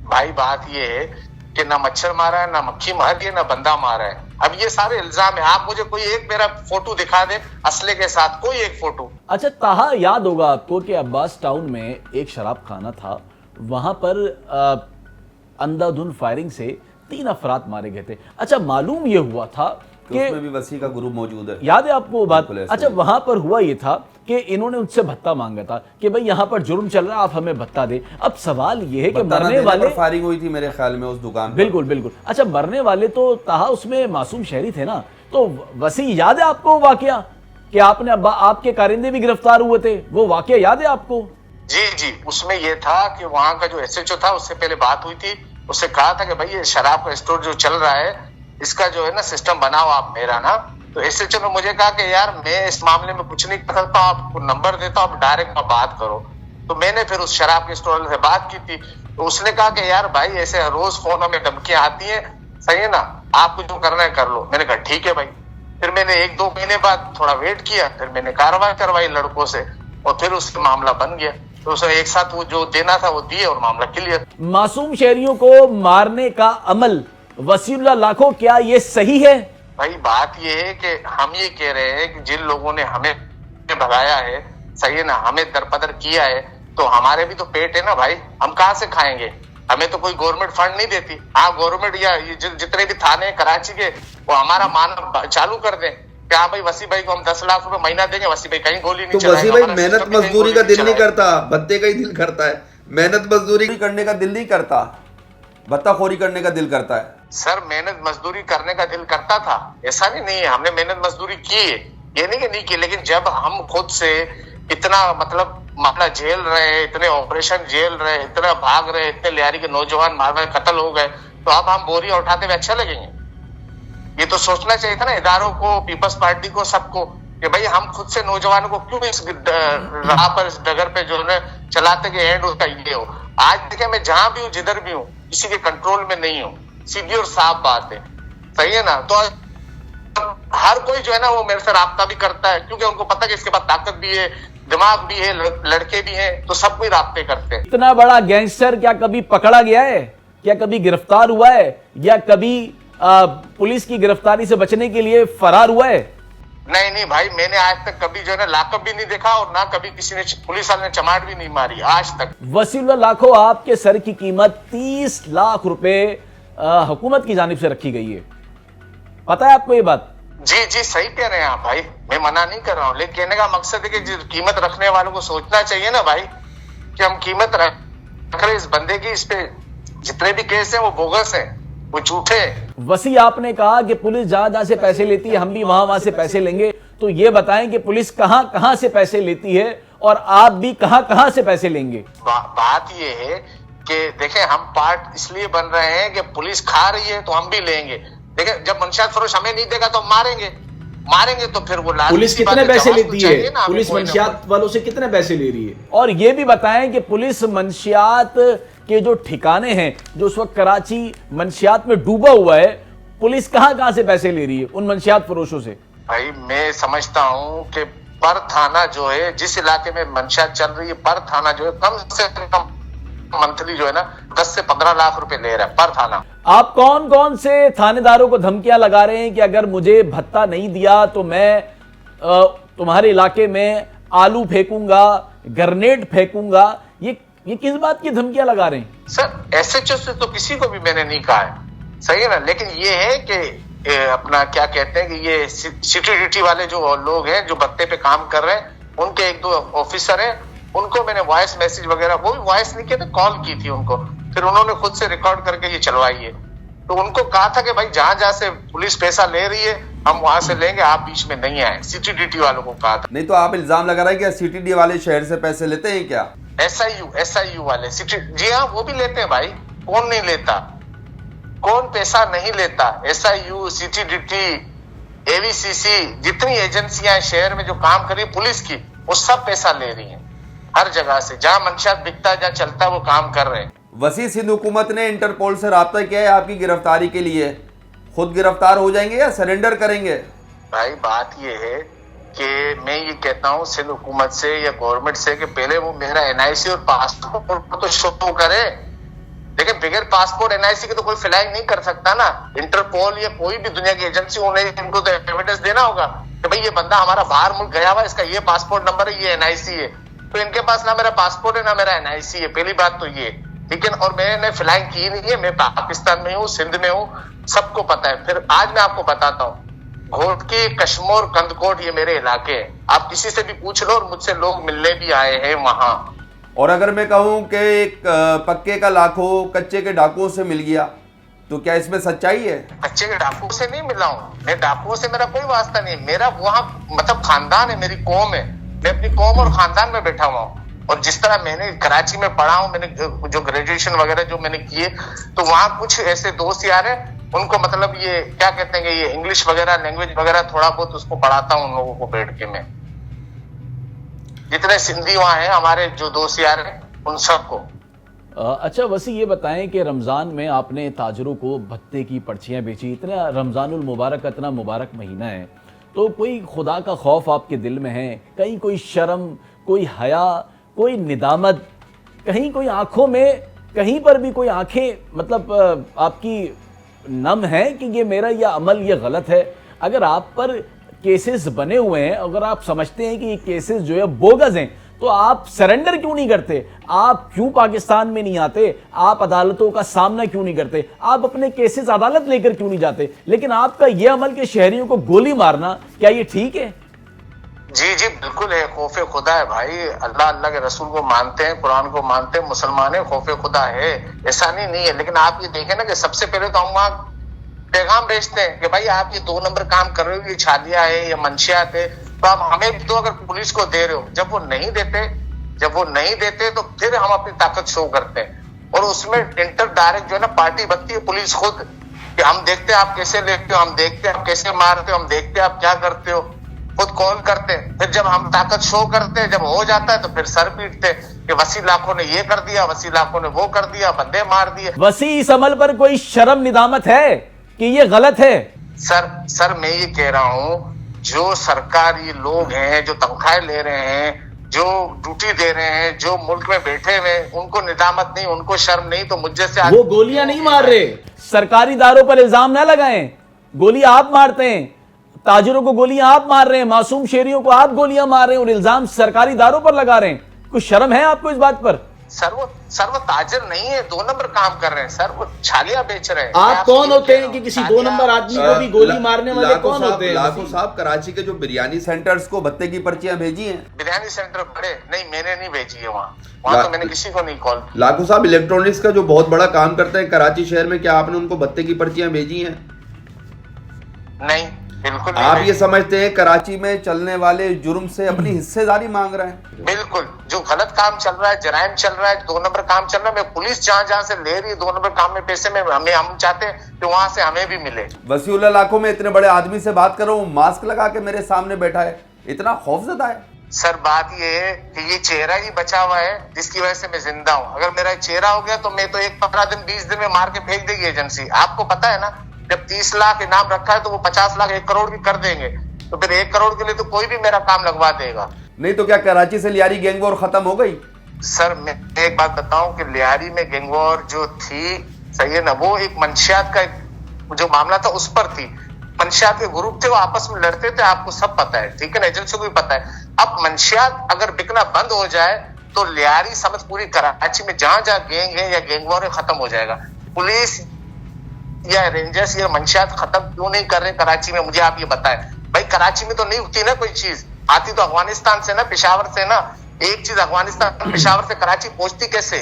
भाई बात ये है कि ना मच्छर मारा है, ना मक्खी मारी है, ना बंदा मारा है। अब ये सारे इल्जाम है। आप मुझे कोई एक मेरा फोटो दिखा दे असले के साथ, कोई एक फोटो। अच्छा ताहा, याद होगा आपको कि अब्बास टाउन में एक शराब खाना था, वहां पर अंधाधुंध फायरिंग से 3 अफराद मारे गए थे। अच्छा मालूम ये हुआ था कि उसमें भी वसी का ग्रुप मौजूद है, याद है आपको वो बात? अच्छा वहां पर हुआ ये था कि इन्होंने उनसे भत्ता मांगा था कि भाई यहाँ पर जुर्म चल रहा है, आप हमें भत्ता दे। अब सवाल ये है कि मरने वाले, फायरिंग हुई थी मेरे ख्याल में उस दुकान पर। बिल्कुल बिल्कुल। अच्छा मरने वाले तो ताहा उसमें मासूम शहरी थे ना, तो वसी याद है आपको वाकया कि आपने आपके कारिंदे भी गिरफ्तार हुए थे, वो वाकया याद है आपको? जी, उसमें यह था कि वहां का जो एसएचओ था उससे पहले बात हुई थी, उससे कहा था कि भाई ये शराब का स्टोर जो चल रहा है इसका जो है ना सिस्टम बनाओ आप मेरा ना। तो एसएचओ ने मुझे कहा कि यार मैं इस मामले में कुछ नहीं कर सकता, आपको नंबर देता हूं, आप डायरेक्ट बात करो। तो मैंने फिर उस शराब के स्टोर से बात की थी, तो उसने कहा कि यार भाई ऐसे रोज फोन हमें धमकियां आती हैं, सही है ना, आपको जो करना है कर लो। मैंने कहा ठीक है भाई। फिर मैंने 1-2 महीने बाद थोड़ा वेट किया, फिर मैंने कार्रवाई करवाई लड़कों से और फिर उसका मामला बन गया। तो उसे एक साथ वो जो देना था वो दिए और मामला क्लियर। मासूम शहरियों को मारने का अमल वसीउल्लाह लाखो, क्या ये सही है? भाई बात ये है कि हम ये कह रहे हैं कि जिन लोगों ने हमें भगाया है, सही है ना, हमें दरपदर किया है, तो हमारे भी तो पेट है ना भाई, हम कहाँ से खाएंगे? हमें तो कोई गवर्नमेंट फंड नहीं देती। हाँ, गवर्नमेंट या जितने भी थाने कराची के वो हमारा मान चालू कर दें कि हाँ भाई वसी भाई को हम 10 लाख रुपए महीना देंगे, वसी भाई कहीं गोली नहीं तो वसी भाई मेहनत मजदूरी का दिल नहीं करता, भत्ते का ही दिल करता है, मेहनत मजदूरी करने का दिल नहीं करता, भत्ताखोरी करने का दिल करता है। सर मेहनत मजदूरी करने का दिल करता था, ऐसा नहीं है, हमने मेहनत मजदूरी की है, ये नहीं कि नहीं की, लेकिन जब हम खुद से इतना मतलब मामला झेल रहे, इतने ऑपरेशन झेल रहे, इतना भाग रहे, इतने लियारी के नौजवान मार रहे, कत्ल हो गए, तो अब हम बोरियां उठाते हुए अच्छा लगेंगे? ये तो सोचना चाहिए था ना इदारों को, पीपल्स पार्टी को, सबको, कि भाई हम खुद से नौजवानों को क्यों इस राह पर, इस डगर पे जो है चलाते के एंड उसका ये हो। आज देखिए मैं जहां भी हूँ, जिधर भी हूँ, किसी के कंट्रोल में नहीं हूँ, सीधी और साफ बात है, सही है ना। तो हर कोई जो है ना वो मेरे से राब्ता भी करता है, क्योंकि उनको पता है कि इसके पास ताकत भी है, दिमाग भी है, लड़के भी हैं, तो सब कोई राब्ते करते हैं। इतना बड़ा गैंगस्टर क्या कभी पकड़ा गया है? क्या कभी गिरफ्तार हुआ है? या कभी पुलिस की गिरफ्तारी से बचने के लिए फरार हुआ है? नहीं नहीं भाई, मैंने आज तक कभी जो है ना लाकअप भी नहीं देखा और ना कभी किसी ने, पुलिस वाले ने चमाट भी नहीं मारी आज तक। वसीउल्लाह लाखो, आपके सर की कीमत 30 लाख रुपए हुकूमत की जानिब से रखी गई है, पता है आपको ये बात? जी जी सही कह रहे हैं आप भाई, मैं मना नहीं कर रहा हूँ, लेकिन कहने का मकसद है कि कीमत रखने वालों को सोचना चाहिए ना भाई कि हम कीमत रख रहे इस बंदे की, इस पे जितने भी केस हैं वो बोगस हैं, वो झूठे। वसी, आपने कहा कि पुलिस जहां से पैसे लेती है हम भी वहां से पैसे लेंगे, तो ये बताएं कि पुलिस कहां से पैसे लेती है और आप भी कहां से पैसे लेंगे? बात ये है कि देखें, हम पार्ट इसलिए बन रहे हैं कि पुलिस खा रही है तो हम भी लेंगे। देखिए, जब मंशियात फरोश हमें नहीं देगा तो हम मारेंगे तो फिर वो पुलिस कितने पैसे लेती है? पुलिस मंशियात वालों से कितने पैसे ले रही है? और ये भी बताएं कि पुलिस मंशियात के जो ठिकाने हैं, जो उस वक्त कराची मंशियात में डूबा हुआ है, पुलिस कहां से पैसे ले रही है उन मंशियात फरोशों से? भाई मैं समझता हूं कि पर थाना जो है, जिस इलाके में मंशियात चल रही है, पर थाना जो है कम से कम मंथली जो है ना 10 से 15 लाख रुपए ले रहा है पर थाना। आप कौन से थानेदारों को धमकियां लगा रहे हैं कि अगर मुझे भत्ता नहीं दिया तो मैं तुम्हारे इलाके में आलू फेंकूंगा, ग्रेनेड फेंकूंगा? ये किस बात की धमकियां लगा रहे हैं? सर एसएचओ से तो किसी को भी मैंने नहीं कहा है, सही है ना, लेकिन ये है कि अपना क्या कहते हैं कि ये सिक्योरिटी वाले जो लोग हैं जो भत्ते पे काम कर रहे हैं, उनके 1-2 ऑफिसर हैं, उनको मैंने वॉइस मैसेज वगैरह, वो भी वॉइस नहीं किया था, कॉल की थी उनको, फिर उन्होंने खुद से रिकॉर्ड करके ये चलवाई है। तो उनको कहा था कि भाई जहां से पुलिस पैसा ले रही है हम वहां से लेंगे, आप बीच में नहीं आए, सीटीडीटी वालों को कहा था। नहीं तो आप इल्जाम लगा रहे हैं कि सीटीडी वाले शहर से पैसे लेते हैं क्या? एसआईयू वाले, जी हाँ, वो भी लेते हैं भाई, कौन नहीं लेता, कौन पैसा नहीं लेता। एसआईयू, सीटीडीटी, एवीसीसी, जितनी एजेंसियां हैं शहर में जो काम कर रही है पुलिस की, वो सब पैसा ले रही है हर जगह से, जहां मंशियात बिकता है, जहां चलता है, वो काम कर रहे हैं। वसी, सिंध हुकूमत ने इंटरपोल से राब्ता किया है आपकी गिरफ्तारी के लिए, खुद गिरफ्तार हो जाएंगे या सरेंडर करेंगे? भाई बात ये है कि मैं ये कहता हूँ सिंध हुकूमत से या गवर्नमेंट से कि पहले वो मेरा एनआईसी और पासपोर्ट तो शो करे। देखिए, बगैर पासपोर्ट एनआईसी के तो कोई फ्लाइंग नहीं कर सकता ना। इंटरपोल या कोई भी दुनिया की एजेंसी, उन्हें इनको तो एविडेंस देना होगा कि भाई ये बंदा हमारा बाहर मुल्क गया हुआ, इसका ये पासपोर्ट नंबर है, ये एनआईसी है। तो इनके पास ना मेरा पासपोर्ट है ना मेरा एनआईसी है, पहली बात तो ये, लेकिन और मैंने फ्लाइंग की नहीं है, मैं पाकिस्तान में हूँ, सिंध में हूँ, सबको पता है। फिर आज मैं आपको बताता हूँ, घोटकी, कश्मीर, कंदकोट, ये मेरे इलाके हैं, आप किसी से भी पूछ लो, और मुझसे लोग मिलने भी आए हैं वहां। और अगर मैं कहूं कि एक पक्के का लाखों कच्चे के डाकुओं से मिल गया, तो क्या इसमें सच्चाई है? कच्चे के डाकुओं से नहीं मिला हूँ मैं, डाकुओं से मेरा कोई वास्ता नहीं, मेरा वहाँ मतलब खानदान है, मेरी कौम है, मैं अपनी कौम और खानदान में बैठा हुआ हूँ। और जिस तरह मैंने कराची में पढ़ा हूँ, मैंने जो ग्रेजुएशन वगैरह जो मैंने किए, तो वहाँ कुछ ऐसे दोस्त यार हैं, उनको मतलब ये क्या कहते हैं कि ये इंग्लिश वगैरह, लैंग्वेज वगैरह थोड़ा बहुत उसको पढ़ाता हूँ उन लोगों को बैठ के मैं। जितने सिंधी वहाँ हैं हमारे जो दोस्त यार हैं, उन सबको अच्छा वसी, ये बताएं कि रमज़ान में आपने ताजरों को भत्ते की पर्चियाँ बेची। इतना रमज़ानुल मुबारक का इतना मुबारक महीना है, तो कोई खुदा का खौफ आपके दिल में है? कहीं कोई शर्म, कोई हया, कोई निदामत, कहीं कोई आंखों में कहीं पर भी कोई आंखें मतलब आपकी नम है कि ये मेरा ये अमल ये गलत है? अगर आप पर केसेस बने हुए हैं, अगर आप समझते हैं कि ये केसेस जो है बोगस हैं, तो आप सरेंडर क्यों नहीं करते? आप क्यों पाकिस्तान में नहीं आते? आप अदालतों का सामना क्यों नहीं करते? आप अपने केसेस अदालत लेकर क्यों नहीं जाते? लेकिन आपका यह अमल के शहरियों को गोली मारना, क्या ये ठीक है? जी जी बिल्कुल है, खौफे खुदा है भाई। अल्लाह अल्लाह के रसूल को मानते हैं, कुरान को मानते हैं, मुसलमान है, खौफे खुदा है, ऐसा नहीं है। लेकिन आप ये देखें ना कि सबसे पहले तो हम वहां पैगाम भेजते हैं कि भाई आप ये 2 नंबर काम कर रहे हो, ये छालिया है, ये मंशियात है, तो आप हमें भी तो अगर पुलिस को दे रहे हो। जब वो नहीं देते तो फिर हम अपनी ताकत शो करते हैं, और उसमें इंटर डायरेक्ट जो है ना पार्टी बनती है पुलिस खुद, कि हम देखते हैं आप कैसे लेते हो, हम देखते हैं आप कैसे मारते हो, हम देखते हैं आप क्या करते हो, खुद कॉल करते हैं। फिर जब हम ताकत शो करते हैं, जब हो जाता है तो फिर सर पीटते हैं कि वसी लाखों ने ये कर दिया, वसी लाखों ने वो कर दिया, बंदे मार दिए। वसी, इस अमल पर कोई शर्म निदामत है कि ये गलत है? सर मैं ये कह रहा हूँ, जो सरकारी लोग हैं, जो तनख्वाहें ले रहे हैं, जो ड्यूटी दे रहे हैं, जो मुल्क में बैठे हुए, उनको निदामत नहीं, उनको शर्म नहीं, तो मुझे से वो गोलियां नहीं मार रहे। सरकारी दारों पर इल्जाम ना लगाएं, गोली आप मारते हैं, ताजिरों को गोलियां आप मार रहे हैं, मासूम शहरियों को आप गोलियां मार रहे हैं, और इल्जाम सरकारी दारों पर लगा रहे हैं। कुछ शर्म है आपको इस बात पर? सर वो ताजिर नहीं है, 2 नंबर काम कर रहे हैं सर, वो छालियां बेच रहे हैं। आप कौन होते हैं कि किसी 2 नंबर आदमी को भी गोली मारने वाले कौन होते हैं? लाखों साहब, कराची के जो बिरयानी सेंटर्स को भत्ते की पर्चियां भेजी हैं? बिरयानी सेंटर बड़े नहीं, मैंने नहीं भेजी है वहाँ तो मैंने किसी को नहीं कॉल। लाखों साहब, इलेक्ट्रॉनिक्स का जो बहुत बड़ा काम करते हैं कराची शहर में, क्या आपने उनको भत्ते की पर्चियां भेजी हैं? नहीं, बिल्कुल आप नहीं। ये समझते हैं कराची में चलने वाले जुर्म से अपनी हिस्सेदारी मांग रहे हैं? बिल्कुल, जो गलत काम चल रहा है, जराइम चल रहा है, 2 नंबर काम चल रहा है, मैं पुलिस जहां से ले रही है 2 नंबर काम में पैसे में, हम चाहते हैं कि वहां से हमें भी मिले। वसीउल्लाह लाखों में इतने बड़े आदमी से बात कर रहा हूँ, मास्क लगा के मेरे सामने बैठा है, इतना खौफजदा है। सर बात ये है कि ये चेहरा ही बचा हुआ है जिसकी वजह से मैं जिंदा हूँ। अगर मेरा चेहरा हो गया तो मैं तो 15 दिन 20 दिन में मार के फेंक देगी एजेंसी। आपको पता है ना, जब 30 लाख इनाम रखा है तो वो 50 लाख 1 करोड़ भी कर देंगे, तो फिर 1 करोड़ के लिए तो कोई भी मेरा काम लगवा देगा। नहीं तो क्या कराची से लियारी गैंग वॉर खत्म हो गई? सर मैं एक बात बताऊं कि लियारी में गैंग वॉर जो थी, सही है ना, वो एक मंशियात का जो मामला था उस पर थी। मंशियात के ग्रुप थे, वो आपस में लड़ते थे, आपको सब पता है, ठीक है ना, एजेंसी को भी पता है। अब मंशियात अगर बिकना बंद हो जाए तो लियारी समझ पूरी कराची में जहां जहां गैंग है या गैंग वॉर है खत्म हो जाएगा। पुलिस या रेंजर्स या मंशियात खत्म क्यों नहीं कर रहे कराची में, मुझे आप ये बताएं। भाई कराची में तो नहीं उगती ना कोई चीज, आती तो अफगानिस्तान से ना, पेशावर से ना। एक चीज अफगानिस्तान पेशावर से कराची पहुंचती कैसे,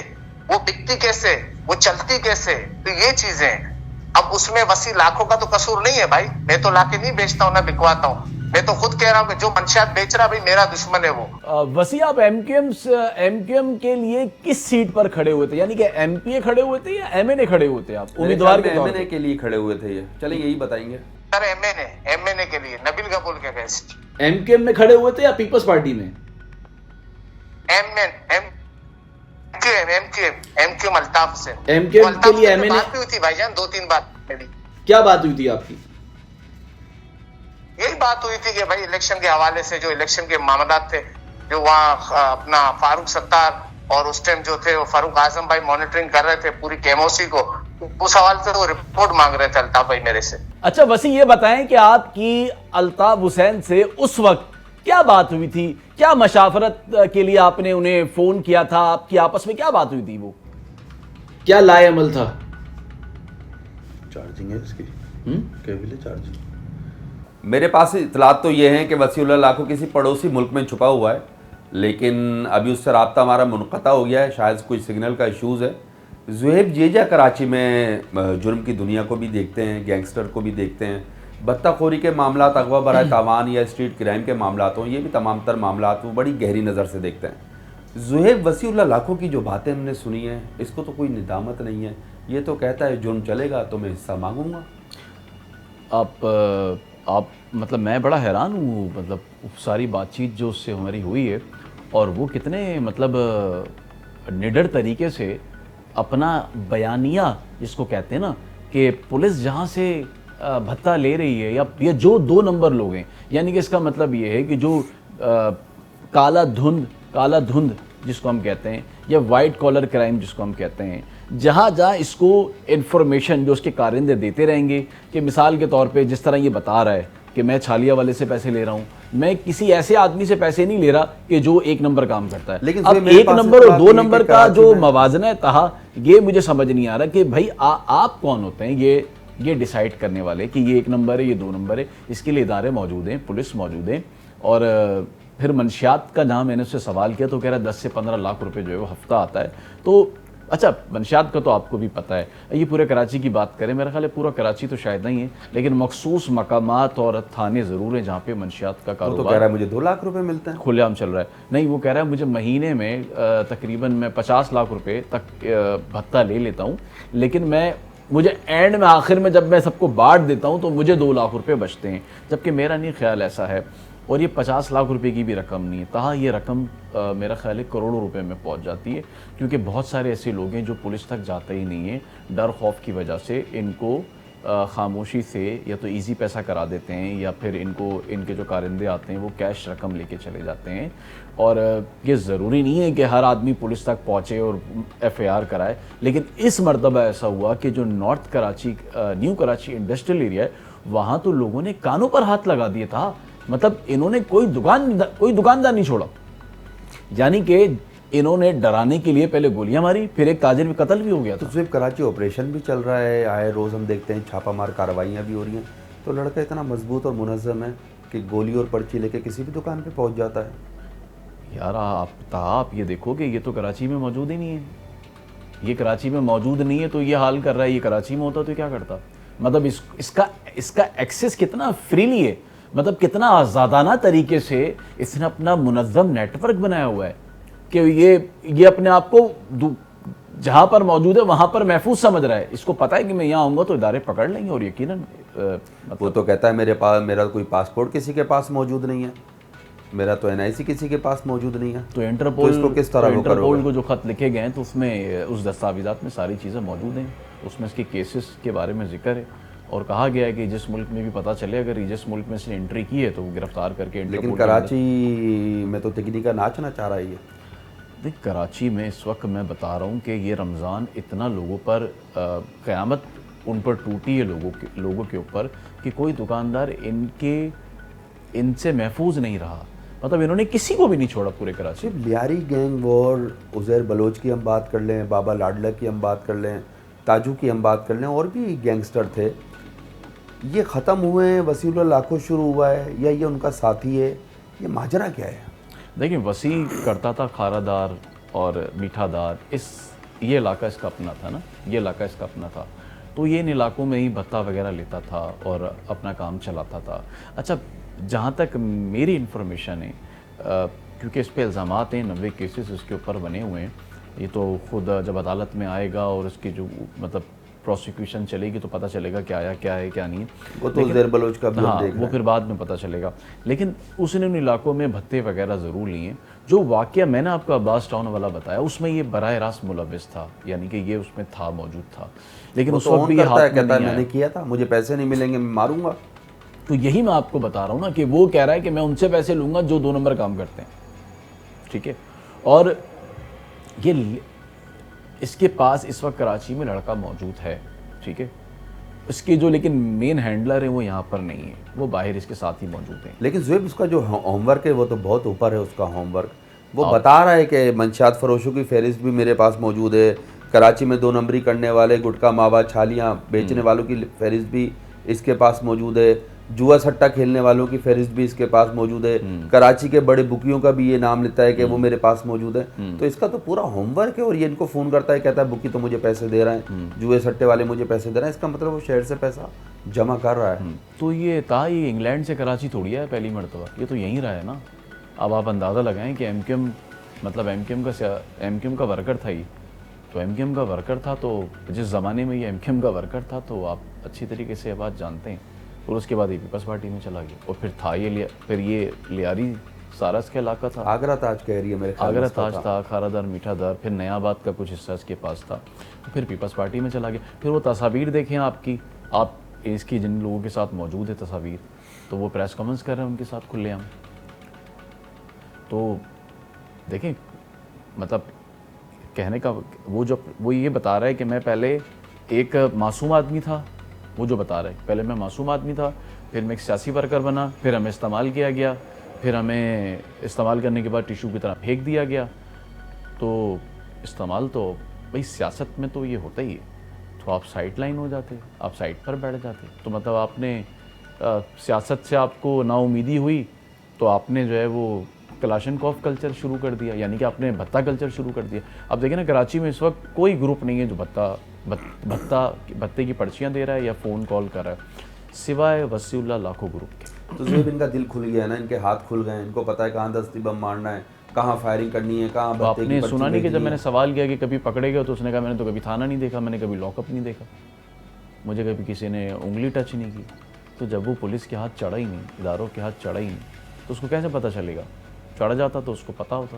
वो बिकती कैसे, वो चलती कैसे, तो ये चीजें। अब उसमें वसी लाखों का तो कसूर नहीं है भाई, मैं तो लाके नहीं बेचता हूँ ना बिकवाता हूँ, मैं तो खुद कह रहा हूँ कि जो मंशियात बेच रहा भाई मेरा दुश्मन है वो। वसी, आप एमक्यूएम के लिए किस सीट पर खड़े हुए थे? यानी कि एमपीए खड़े हुए थे या एमएनए खड़े हुए थे? आप उम्मीदवार के तौर पे एमएनए के लिए खड़े हुए थे ये, चलिए यही बताएंगे। सर एमएनए के लिए नबील कपूर के अगेंस्ट। एमक्यूएम में खड़े हुए थे या पीपल्स पार्टी में? एमक्यूएम अल्ताफ से। एमक्यूएम के लिए एमएनए बात हुई थी भाईजान, 2-3 बात मेरी। क्या बात हुई थी आपकी? यही बात हुई थी कि भाई इलेक्शन के हवाले से, जो इलेक्शन के मामला थे, जो वहाँ अपना फारूक सत्तार और उस टाइम जो थे वो फारूक आजम भाई मॉनिटरिंग कर रहे थे पूरी केमोसी को, उस हवाले से वो रिपोर्ट मांग रहे थे अल्ताफ भाई मेरे से। अच्छा वसी, ये बताएं कि आपकी अल्ताफ हुसैन से उस वक्त क्या बात हुई थी? क्या मशावरत के लिए आपने उन्हें फोन किया था? आपकी आपस में क्या बात हुई थी? वो क्या लाए अमल था? चार्जिंग है इसकी, केबल है चार्जिंग। मेरे पास इतलात तो ये हैं कि वसीउल्लाह लाखों किसी पड़ोसी मुल्क में छुपा हुआ है, लेकिन अभी उससे रब्ता हमारा मुनक़ता हो गया है, शायद कोई सिग्नल का इशूज़ है। ज़ुहैब जेजा कराची में जुर्म की दुनिया को भी देखते हैं, गैंगस्टर को भी देखते हैं, बत्ताखोरी के मामला, अगवा बराए तावान या स्ट्रीट क्राइम के मामला हों, ये भी तमाम तर मामला वो बड़ी गहरी नज़र से देखते हैं। ज़ुहैब वसीउल्लाह लाखों की जो बातें हमने सुनी हैं, इसको तो कोई निदामत नहीं है। ये तो कहता है जुर्म चलेगा तो मैं हिस्सा मांगूंगा। आप मतलब मैं बड़ा हैरान हूँ, मतलब सारी बातचीत जो उससे हमारी हुई है, और वो कितने मतलब निडर तरीके से अपना बयानिया जिसको कहते हैं ना कि पुलिस जहाँ से भत्ता ले रही है या ये जो 2 नंबर लोग हैं, यानी कि इसका मतलब ये है कि जो काला धुंध जिसको हम कहते हैं या वाइट कॉलर क्राइम जिसको हम कहते हैं, जहाँ जहाँ इसको इन्फॉर्मेशन जो उसके कारिंदे देते रहेंगे कि मिसाल के तौर पे जिस तरह ये बता रहा है कि मैं छालिया वाले से पैसे ले रहा हूँ, मैं किसी ऐसे आदमी से पैसे नहीं ले रहा कि जो 1 नंबर काम करता है। लेकिन अब 1 नंबर और 2 नंबर का जो मवाजना है तहा, ये मुझे समझ नहीं आ रहा कि भाई आप कौन होते हैं ये डिसाइड करने वाले कि ये 1 नंबर है, ये 2 नंबर है। इसके लिए इदारे मौजूद हैं, पुलिस मौजूद है। और फिर मंशियात का जहाँ मैंने उससे सवाल किया तो कह रहा 10 से 15 लाख रुपए जो है वो हफ्ता आता है। तो अच्छा, मंशियात का तो आपको भी पता है। ये पूरे कराची की बात करें, मेरा ख्याल है पूरा कराची तो शायद नहीं है, लेकिन मखसूस मकामात और थाने ज़रूर हैं जहाँ पे मंशियात का कारोबार। तो कह रहा है मुझे 2 लाख रुपए मिलते हैं, खुलेआम चल रहा है। नहीं, वो कह रहा है मुझे महीने में तकरीबन मैं 50 लाख रुपए तक भत्ता ले लेता हूँ, लेकिन मुझे एंड में आखिर में जब मैं सबको बांट देता हूँ तो मुझे 2 लाख रुपए बचते हैं, जबकि मेरा नहीं ख्याल ऐसा है। और ये 50 लाख रुपए की भी रकम नहीं है, तहा ये रकम मेरा ख्याल है करोड़ों रुपए में पहुंच जाती है, क्योंकि बहुत सारे ऐसे लोग हैं जो पुलिस तक जाते ही नहीं है, डर खौफ की वजह से। इनको खामोशी से या तो इजी पैसा करा देते हैं या फिर इनके जो कारिंदे आते हैं वो कैश रकम लेके चले जाते हैं। और ये ज़रूरी नहीं है कि हर आदमी पुलिस तक पहुँचे और FIR कराए, लेकिन इस मरतबा ऐसा हुआ कि जो north Karachi new Karachi industrial area है, वहाँ तो लोगों ने कानों पर हाथ लगा दिया था। मतलब इन्होंने कोई दुकानदार नहीं छोड़ा, यानी कि इन्होंने डराने के लिए पहले गोलियां मारी, फिर एक ताजिर भी कत्ल भी हो गया था। तो सिर्फ कराची ऑपरेशन भी चल रहा है, आए रोज़ हम देखते हैं छापामार कार्रवाइयाँ भी हो रही हैं। तो लड़का इतना मजबूत और मुनज़्ज़म है कि गोली और पर्ची लेके किसी भी दुकान पे पहुंच जाता है। यार आप ये देखो कि ये तो कराची में मौजूद ही नहीं है। ये कराची में मौजूद नहीं है तो ये हाल कर रहा है। ये कराची में होता तो क्या करता? मतलब इसका एक्सेस कितना फ्रीली है, मतलब कितना आज़ादाना तरीके से इसने अपना मुनज़्ज़म नेटवर्क बनाया हुआ है कि ये अपने आप को जहाँ पर मौजूद है वहाँ पर महफूज समझ रहा है। इसको पता है कि मैं यहाँ आऊँगा तो इदारे पकड़ लेंगे। और यकीनन वो तो कहता है मेरा कोई पासपोर्ट किसी के पास मौजूद नहीं है, मेरा तो NIC किसी के पास मौजूद नहीं है। तो इंटरपोल इसको किस तरह इंटरपोल को जो खत लिखे गए हैं तो उसमें उस दस्तावेज़ात में सारी चीज़ें मौजूद हैं। उसमें इसके केसेस के बारे में जिक्र है और कहा गया है कि जिस मुल्क में भी पता चले अगर जिस मुल्क में इसने एंट्री की है तो वो गिरफ्तार करके। लेकिन कराची में तो तकनीका नाचना चाह रहा है ये। देख, कराची में इस वक्त मैं बता रहा हूँ कि ये रमज़ान इतना लोगों पर क़यामत उन पर टूटी है, लोगों के ऊपर, कि कोई दुकानदार इनसे महफूज नहीं रहा। मतलब इन्होंने किसी को भी नहीं छोड़ा पूरे कराची। सिर्फ लियारी गैंग वॉर, उज़ैर बलोच की हम बात कर लें, बाबा लाडला की हम बात कर लें, ताजू की हम बात कर लें, और भी गैंगस्टर थे, ये ख़त्म हुए हैं, वसीउल्लाह लाखों शुरू हुआ है या ये उनका साथी है? ये माजरा क्या है? देखिए, वसी करता था खारादार और मीठादार, ये इलाका इसका अपना था ना, ये इलाका इसका अपना था, तो ये इन इलाकों में ही भत्ता वगैरह लेता था और अपना काम चलाता था। अच्छा, जहाँ तक मेरी इन्फॉर्मेशन है, क्योंकि इस पे इल्ज़ामात हैं, 90 केसेस इसके ऊपर बने हुए हैं, ये तो खुद जब अदालत में आएगा और इसकी जो मतलब प्रोसिक्यूशन चलेगी तो पता चलेगा क्या है क्या नहीं। वो तो उज़ैर बलोच का भी हाँ, वो फिर बाद में पता चलेगा। लेकिन उसने उन इलाकों में भत्ते वगैरह ज़रूर लिए। जो वाक़या मैंने आपको अब्बास टाउन वाला बताया उसमें ये बराह रास्त मुलव्विस था, यानी कि ये उसमें था, मौजूद था, लेकिन उस वक्त भी ये हाथ में नहीं आया। मैंने किया था, मुझे पैसे नहीं मिलेंगे, मैं मारूंगा। तो यही मैं आपको बता रहा हूँ ना कि वो कह रहा है कि मैं उनसे पैसे लूँगा जो 2 नंबर काम करते हैं, ठीक है। और ये इसके पास इस वक्त कराची में लड़का मौजूद है, ठीक है। इसके जो लेकिन मेन हैंडलर है वो यहाँ पर नहीं है, वो बाहर इसके साथ ही मौजूद हैं। लेकिन ज़ुएब, उसका जो होमवर्क है वो तो बहुत ऊपर है। उसका होमवर्क वो बता रहा है कि मंशियात फरोशों की फहरिस्त भी मेरे पास मौजूद है, कराची में 2 नंबरी करने वाले गुटखा मावा छालियाँ बेचने वालों की फहरिस्त भी इसके पास मौजूद है, जुआ सट्टा खेलने वालों की फहरिस्त भी इसके पास मौजूद है, कराची के बड़े बुकियों का भी ये नाम लेता है कि वो मेरे पास मौजूद है। तो इसका तो पूरा होमवर्क है। और ये इनको फ़ोन करता है, कहता है बुकी तो मुझे पैसे दे रहे हैं, जुए सट्टे वाले मुझे पैसे दे रहे हैं। इसका मतलब वो शहर से पैसा जमा कर रहा है। तो ये इंग्लैंड से कराची थोड़ी है पहली मरतबा, ये तो यहीं रहा है ना। अब आप अंदाज़ा लगाएं कि एमक्यूएम का वर्कर था, ये तो एमक्यूएम का वर्कर था, तो जिस ज़माने में ये एमक्यूएम का वर्कर था तो आप अच्छी तरीके से ये बात जानते हैं। और उसके बाद ये पीपल्स पार्टी में चला गया और फिर ये लियारी सारस का इलाका था, आगरा ताज का एरिया मेरे ख्याल में आगरा उसका ताज था, खारादर, मीठादर, फिर नयाबाद का कुछ हिस्सा इसके पास था, तो फिर पीपल्स पार्टी में चला गया। फिर वो तस्वीर देखें आपकी, आप इसकी जिन लोगों के साथ मौजूद है तस्वीर, तो वो प्रेस कॉन्फ्रेंस कर रहे हैं उनके साथ खुलेआम। तो देखें, मतलब कहने का वो ये बता रहा है कि मैं पहले एक मासूम आदमी था, वो जो बता रहा है पहले मैं मासूम आदमी था, फिर मैं एक सियासी वर्कर बना, फिर हमें इस्तेमाल किया गया, फिर हमें इस्तेमाल करने के बाद टिशू की तरह फेंक दिया गया। तो इस्तेमाल तो भाई सियासत में तो ये होता ही है, तो आप साइड लाइन हो जाते, आप साइड पर बैठ जाते। तो मतलब आपने सियासत से आपको नाउमीदी हुई तो आपने जो है वो कलाशनकॉफ कल्चर शुरू कर दिया, यानी कि आपने भत्ता कल्चर शुरू कर दिया। अब देखिए ना, कराची में इस वक्त कोई ग्रुप नहीं है जो भत्ते की पर्चियाँ दे रहा है या फ़ोन कॉल कर रहा है, सिवाय वसीउल्लाह लाखों ग्रुप के। तो जो इनका दिल खुल गया ना, इनके हाथ खुल गए, इनको पता है कहाँ दस्ती बम मारना है, कहाँ फायरिंग करनी है, कहाँ तो आपने सुना नहीं कि जब मैंने सवाल किया कि कभी पकड़े गए, तो उसने कहा मैंने तो कभी थाना नहीं देखा, मैंने कभी लॉकअप नहीं देखा, मुझे कभी किसी ने उंगली टच नहीं की। तो जब वो पुलिस के हाथ चढ़ा ही नहीं, इदारों के हाथ चढ़ा ही नहीं, तो उसको कैसे पता चलेगा? चढ़ जाता तो उसको पता होता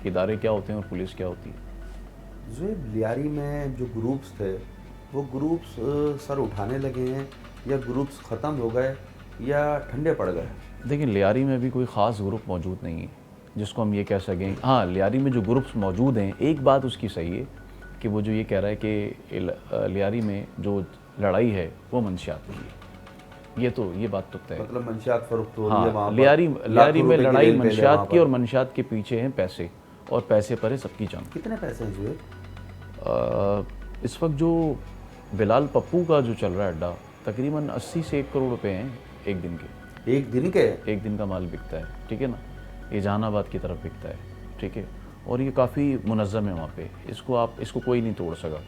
कि इदारे क्या होते हैं और पुलिस क्या होती है। ज़ुएब, लियारी में जो ग्रुप्स थे वो ग्रुप्स सर उठाने लगे हैं या ग्रुप्स ख़त्म हो गए या ठंडे पड़ गए? देखिए, लियारी में भी कोई ख़ास ग्रुप मौजूद नहीं है जिसको हम ये कह सकें। हाँ, लियारी में जो ग्रुप्स मौजूद हैं, एक बात उसकी सही है कि वो जो ये कह रहा है कि लियारी में जो लड़ाई है वो मंशियात की है, ये बात तो तय है। मतलब मंशियात फरोख्त हो रही है वहाँ हाँ, पर, लियारी में लड़ाई रेल मंशियात की, और मंशियात के पीछे हैं पैसे, और पैसे पर है सबकी जान। कितने पैसे हैं ज़ुएब? इस वक्त जो बिलाल पप्पू का जो चल रहा है अड्डा, तकरीबन 80 से 1 करोड़ रुपए हैं एक दिन के। एक दिन का माल बिकता है, ठीक है ना। ये जहानाबाद की तरफ बिकता है, ठीक है, और ये काफ़ी मुनज़्ज़म है वहाँ पे, इसको कोई नहीं तोड़ सका।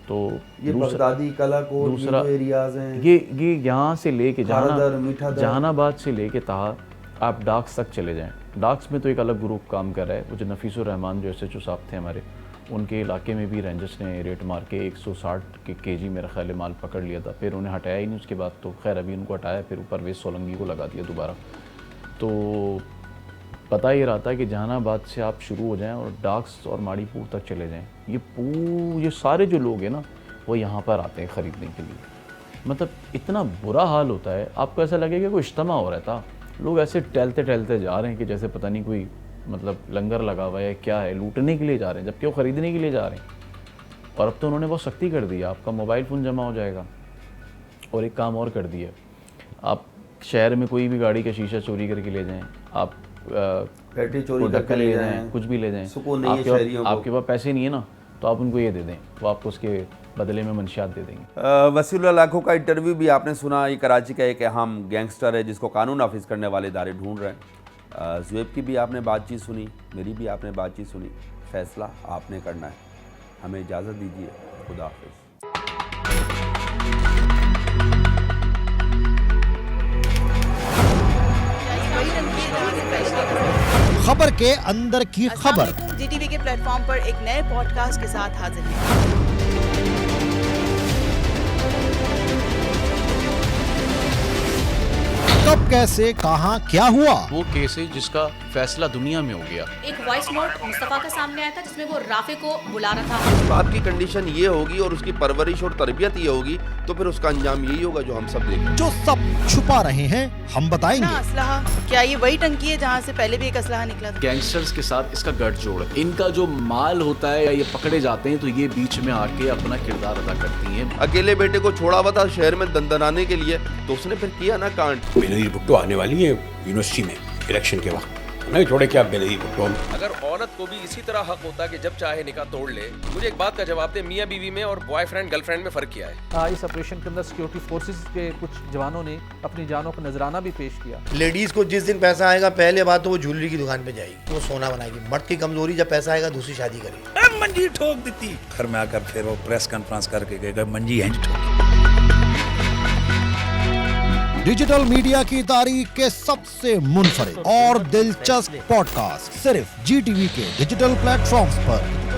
तो ये बगदादी, कलाकोट, दूसरा एरियाज हैं, ये यहाँ से लेके मीठादर, जहानाबाद से लेके तहा आप डाक्स तक चले जाएं। डाक्स में तो एक अलग ग्रुप काम कर रहा है, वो जो नफीसुर रहमान जो SHO साहब थे हमारे, उनके इलाके में भी रेंजर्स ने रेट मार के 160 kg मेरा ख्याल माल पकड़ लिया था। फिर उन्हें हटाया ही नहीं उसके बाद, तो खैर अभी उनको हटाया, फिर ऊपर वेस्ट सोलंगी को लगा दिया दोबारा। तो पता ही रहा था कि जहानाबाद से आप शुरू हो जाएं और डाक्स और माड़ीपुर तक चले जाएं, ये सारे जो लोग हैं ना, वो यहाँ पर आते हैं ख़रीदने के लिए। मतलब इतना बुरा हाल होता है, आपको ऐसा लगेगा कोई इज्तिमा हो रहा था, लोग ऐसे टहलते टहलते जा रहे हैं कि जैसे पता नहीं कोई मतलब लंगर लगा हुआ है, क्या है, लूटने के लिए जा रहे हैं, जबकि वो ख़रीदने के लिए जा रहे हैं। और अब तो उन्होंने बहुत सख्ती कर दी है, आपका मोबाइल फ़ोन जमा हो जाएगा। और एक काम और कर दिया, आप शहर में कोई भी गाड़ी का शीशा चोरी करके ले जाएं, आप बैटरी चोरी करके ले जाएं, कुछ भी ले जाएं, सुकून नहीं है शहरियों को। आपके पास पैसे नहीं है ना, तो आप उनको ये दे दें, वो आपको उसके बदले में मंशियात दे देंगे। वसीउल्लाह लाखों का इंटरव्यू भी आपने सुना। ये कराची का एक अहम गैंगस्टर है जिसको कानून नाफिज करने वाले इदारे ढूंढ रहे हैं। ज़ुएब की भी आपने बातचीत सुनी, मेरी भी आपने बातचीत सुनी, फैसला आपने करना है। हमें इजाज़त दीजिए, खुदा हाफिज़। खबर के अंदर की खबर GTV के प्लेटफॉर्म पर एक नए पॉडकास्ट के साथ हाजिर हैं। कब, कैसे, कहां, क्या हुआ, वो केस है जिसका फैसला दुनिया में हो गया। एक वॉइस नोट मुस्तफा का सामने आया था जिसमें वो राफे को बुला रहा था। तो आपकी कंडीशन ये होगी और उसकी परवरिश और तरबियत ये होगी, तो फिर उसका अंजाम यही होगा जो हम सब देखें। जो सब छुपा रहे हैं हम बताएंगे। असलहा, क्या ये वही टंकी है जहाँ से पहले भी एक असलहा निकला था? गैंगस्टर्स के साथ इसका गठजोड़ है, इनका जो माल होता है या ये पकड़े जाते हैं तो ये बीच में आके अपना किरदार अदा करती हैं। अकेले बेटे को छोड़ा हुआ था शहर में दंदनाने के लिए, तो उसने फिर किया ना कांड। बेनज़ीर भुट्टो आने वाली है यूनिवर्सिटी में इलेक्शन के वक्त, नहीं छोड़े क्या बेनज़ीर भुट्टो। अगर औरत को भी इसी तरह हक होता है कि जब चाहे निकाह तोड़ ले, मुझे एक बात का जवाब दे, मियाँ बीवी में और बॉयफ्रेंड गर्लफ्रेंड में फर्क क्या है? इस ऑपरेशन के अंदर सिक्योरिटी फोर्सेस के कुछ जवानों ने अपनी जानों को नजराना भी पेश किया। लेडीज को जिस दिन पैसा आएगा, पहले बात तो वो ज्वेलरी की दुकान पे जाएगी, वो सोना बनाएगी। मर्द की कमजोरी, जब पैसा आएगा दूसरी शादी करेगी। मंजी ठोक देती, घर में आकर फिर वो प्रेस कॉन्फ्रेंस करके गए मंजी हैं ठोक। डिजिटल मीडिया की तारीख के सबसे मुनफरिद और दिलचस्प पॉडकास्ट सिर्फ GTV के डिजिटल प्लेटफॉर्म्स पर।